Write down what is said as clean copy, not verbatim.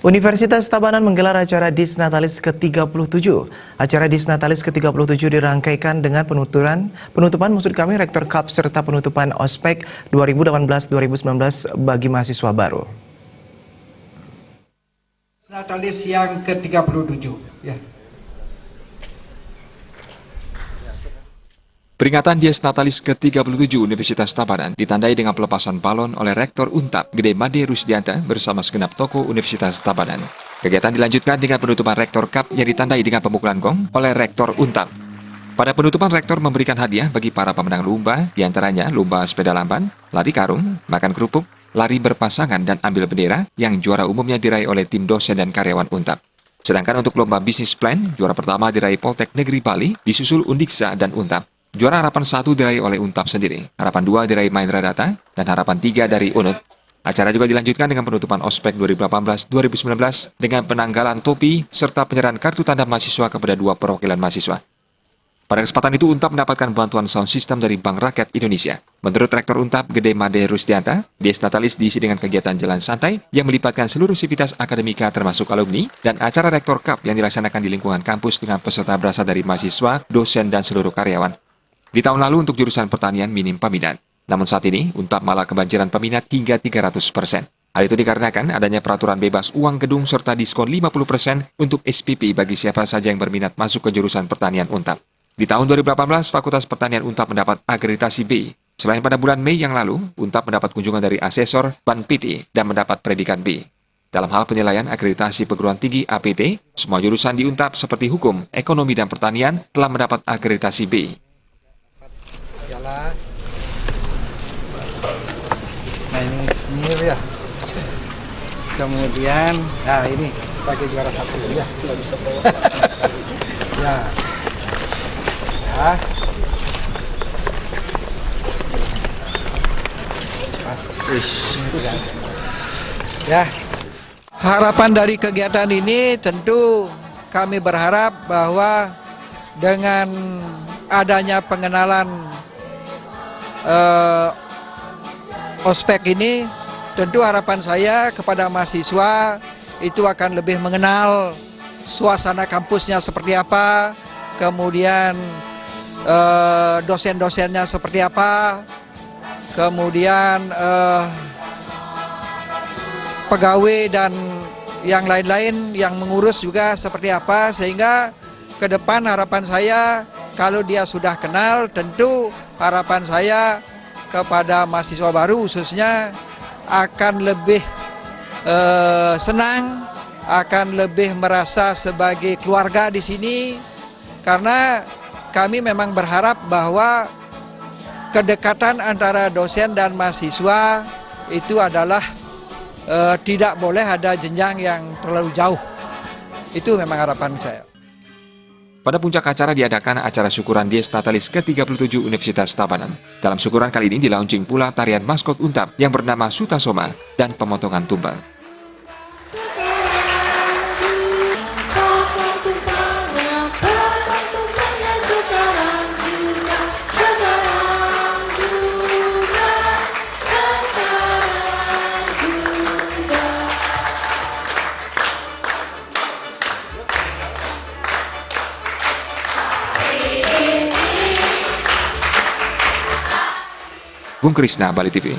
Universitas Tabanan menggelar acara Disnatalis ke-37. Acara Disnatalis ke-37 dirangkaikan dengan penutupan Rektor Cup serta penutupan Ospek 2018-2019 bagi mahasiswa baru. Disnatalis yang ke-37, ya. Peringatan Dies Natalis ke-37 Universitas Tabanan ditandai dengan pelepasan balon oleh Rektor Untap Gede Made Rusdianta bersama segenap tokoh Universitas Tabanan. Kegiatan dilanjutkan dengan penutupan Rektor Cup yang ditandai dengan pemukulan gong oleh Rektor Untap. Pada penutupan, Rektor memberikan hadiah bagi para pemenang lomba, diantaranya lomba sepeda lamban, lari karung, makan kerupuk, lari berpasangan, dan ambil bendera yang juara umumnya diraih oleh tim dosen dan karyawan Untap. Sedangkan untuk lomba bisnis plan, juara pertama diraih Poltek Negeri Bali, disusul Undiksa dan Untap. Juara harapan 1 diraih oleh Untap sendiri, harapan 2 diraih Mahendra Data, dan harapan 3 dari UNUT. Acara juga dilanjutkan dengan penutupan Ospek 2018-2019 dengan penanggalan topi serta penyerahan kartu tanda mahasiswa kepada 2 perwakilan mahasiswa. Pada kesempatan itu, Untap mendapatkan bantuan sound system dari Bank Rakyat Indonesia. Menurut Rektor Untap Gede Made Rusdianta, Dies Natalis diisi dengan kegiatan jalan santai yang melibatkan seluruh sivitas akademika termasuk alumni dan acara Rektor Cup yang dilaksanakan di lingkungan kampus dengan peserta berasal dari mahasiswa, dosen, dan seluruh karyawan. Di tahun lalu untuk jurusan pertanian minim peminat. Namun saat ini, Untap malah kebanjiran peminat hingga 300%. Hal itu dikarenakan adanya peraturan bebas uang gedung serta diskon 50% untuk SPP bagi siapa saja yang berminat masuk ke jurusan pertanian Untap. Di tahun 2018, Fakultas Pertanian Untap mendapat akreditasi B. Selain pada bulan Mei yang lalu, Untap mendapat kunjungan dari asesor Ban PT dan mendapat predikat B. Dalam hal penilaian akreditasi perguruan tinggi APT, semua jurusan di Untap seperti hukum, ekonomi, dan pertanian telah mendapat akreditasi B. Jalan. Nah ini ya. Kemudian, nah ini sebagai juara 1 ya. Ya. Ya. Ya. Harapan dari kegiatan ini tentu kami berharap bahwa dengan adanya pengenalan Ospek ini, tentu harapan saya kepada mahasiswa itu akan lebih mengenal suasana kampusnya seperti apa, kemudian dosen-dosennya seperti apa, kemudian pegawai dan yang lain-lain yang mengurus juga seperti apa, sehingga ke depan harapan saya kalau dia sudah kenal, tentu harapan saya kepada mahasiswa baru khususnya akan lebih senang, akan lebih merasa sebagai keluarga di sini, karena kami memang berharap bahwa kedekatan antara dosen dan mahasiswa itu adalah tidak boleh ada jenjang yang terlalu jauh. Itu memang harapan saya. Pada puncak acara diadakan acara syukuran Dies Natalis ke-37 Universitas Tabanan. Dalam syukuran kali ini dilaunching pula tarian maskot Untap yang bernama Sutasoma dan pemotongan tumpeng. Bung Krisna, Bali TV.